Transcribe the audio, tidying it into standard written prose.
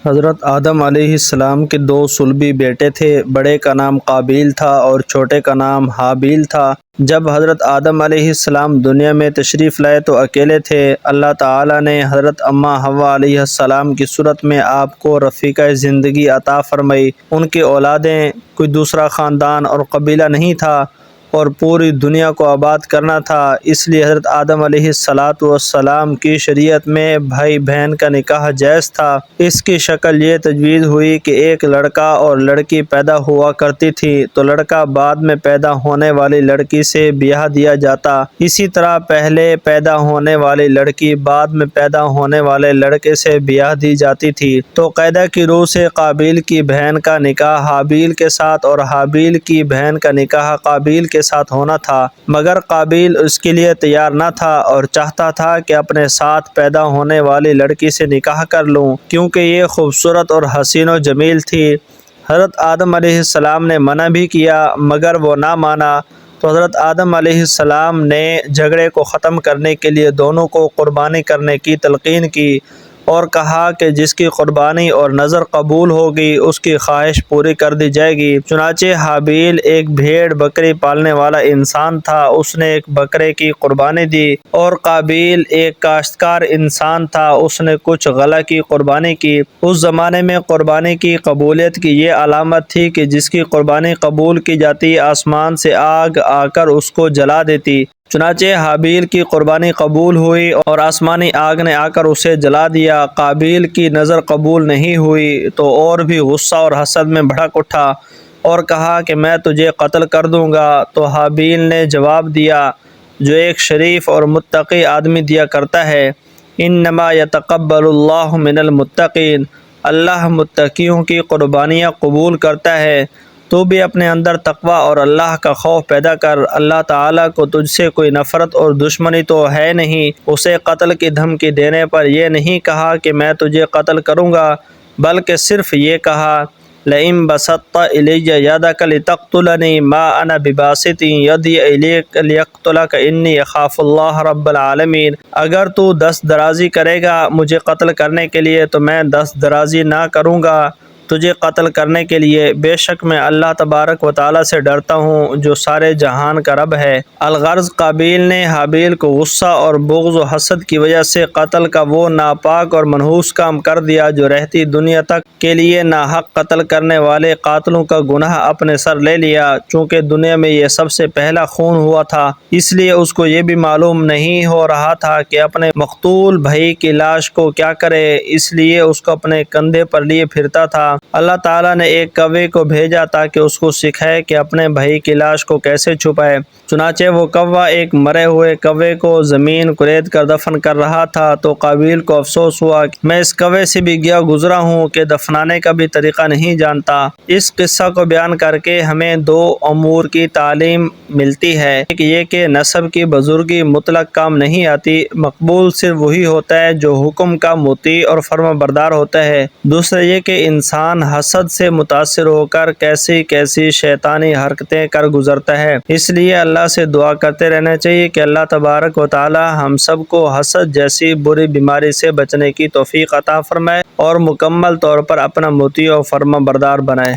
حضرت آدم علیہ السلام کے دو صلبی بیٹے تھے، بڑے کا نام قابیل تھا اور چھوٹے کا نام حابیل تھا۔ جب حضرت آدم علیہ السلام دنیا میں تشریف لائے تو اکیلے تھے۔ اللہ تعالیٰ نے حضرت اماں حوا علیہ السلام کی صورت میں آپ کو رفیقہ زندگی عطا فرمائی۔ ان کی اولادیں کوئی دوسرا خاندان اور قبیلہ نہیں تھا اور پوری دنیا کو آباد کرنا تھا، اس لیے حضرت آدم علیہ السلام کی شریعت میں بھائی بہن کا نکاح جائز تھا۔ اس کی شکل یہ تجویز ہوئی کہ ایک لڑکا اور لڑکی پیدا ہوا کرتی تھی تو لڑکا بعد میں پیدا ہونے والی لڑکی سے بیاہ دیا جاتا، اسی طرح پہلے پیدا ہونے والی لڑکی بعد میں پیدا ہونے والے لڑکے سے بیاہ دی جاتی تھی۔ تو قاعدہ کی روح سے قابیل کی بہن کا نکاح حابیل کے ساتھ اور حابیل کی بہن کا نکاح قابیل کے ساتھ ہونا تھا، مگر قابیل اس کے لیے تیار نہ تھا اور چاہتا تھا کہ اپنے ساتھ پیدا ہونے والی لڑکی سے نکاح کر لوں، کیونکہ یہ خوبصورت اور حسین و جمیل تھی۔ حضرت آدم علیہ السلام نے منع بھی کیا مگر وہ نہ مانا، تو حضرت آدم علیہ السلام نے جھگڑے کو ختم کرنے کے لیے دونوں کو قربانی کرنے کی تلقین کی اور کہا کہ جس کی قربانی اور نظر قبول ہوگی اس کی خواہش پوری کر دی جائے گی۔ چنانچہ حابیل ایک بھیڑ بکری پالنے والا انسان تھا، اس نے ایک بکرے کی قربانی دی، اور قابیل ایک کاشتکار انسان تھا، اس نے کچھ غلہ کی قربانی کی۔ اس زمانے میں قربانی کی قبولیت کی یہ علامت تھی کہ جس کی قربانی قبول کی جاتی آسمان سے آگ آ کر اس کو جلا دیتی۔ چنانچہ حابیل کی قربانی قبول ہوئی اور آسمانی آگ نے آ کر اسے جلا دیا۔ قابیل کی نظر قبول نہیں ہوئی تو اور بھی غصہ اور حسد میں بھڑک اٹھا اور کہا کہ میں تجھے قتل کر دوں گا۔ تو حابیل نے جواب دیا جو ایک شریف اور متقی آدمی دیا کرتا ہے، انما یتقبل اللہ من المتقین، اللہ متقیوں کی قربانیاں قبول کرتا ہے۔ تو بھی اپنے اندر تقوی اور اللہ کا خوف پیدا کر، اللہ تعالیٰ کو تجھ سے کوئی نفرت اور دشمنی تو ہے نہیں۔ اسے قتل کی دھمکی دینے پر یہ نہیں کہا کہ میں تجھے قتل کروں گا، بلکہ صرف یہ کہا لئن بسطت الی یدک لتقتلنی ما انا بباسط یدی الیک لیقتلک انی اخاف اللہ رب العالمین، اگر تو دست درازی کرے گا مجھے قتل کرنے کے لیے تو میں دست درازی نہ کروں گا تجھے قتل کرنے کے لیے، بے شک میں اللہ تبارک و تعالیٰ سے ڈرتا ہوں جو سارے جہان کا رب ہے۔ الغرض قابیل نے حابیل کو غصہ اور بغض و حسد کی وجہ سے قتل کا وہ ناپاک اور منحوس کام کر دیا جو رہتی دنیا تک کے لیے ناحق قتل کرنے والے قاتلوں کا گناہ اپنے سر لے لیا۔ چونکہ دنیا میں یہ سب سے پہلا خون ہوا تھا، اس لیے اس کو یہ بھی معلوم نہیں ہو رہا تھا کہ اپنے مقتول بھائی کی لاش کو کیا کرے، اس لیے اس کو اپنے کندھے پر لیے پھرتا تھا۔ اللہ تعالیٰ نے ایک کوے کو بھیجا تاکہ اس کو سکھائے کہ اپنے بھائی کی لاش کو کیسے چھپائے۔ چنانچہ وہ کوا ایک مرے ہوئے کوے کو زمین کرید کر دفن کر رہا تھا تو قابیل کو افسوس ہوا کہ میں اس کوے سے بھی گیا گزرا ہوں کہ دفنانے کا بھی طریقہ نہیں جانتا۔ اس قصہ کو بیان کر کے ہمیں دو امور کی تعلیم ملتی ہے، ایک یہ کہ نسب کی بزرگی مطلق کام نہیں آتی، مقبول صرف وہی ہوتا ہے جو حکم کا مطیع اور فرما بردار ہوتا ہے۔ دوسرا یہ کہ انسان حسد سے متاثر ہو کر کیسی کیسی شیطانی حرکتیں کر گزرتا ہے، اس لیے اللہ سے دعا کرتے رہنا چاہیے کہ اللہ تبارک و تعالی ہم سب کو حسد جیسی بری بیماری سے بچنے کی توفیق عطا فرمائے اور مکمل طور پر اپنا مطیع و فرما بردار بنائے۔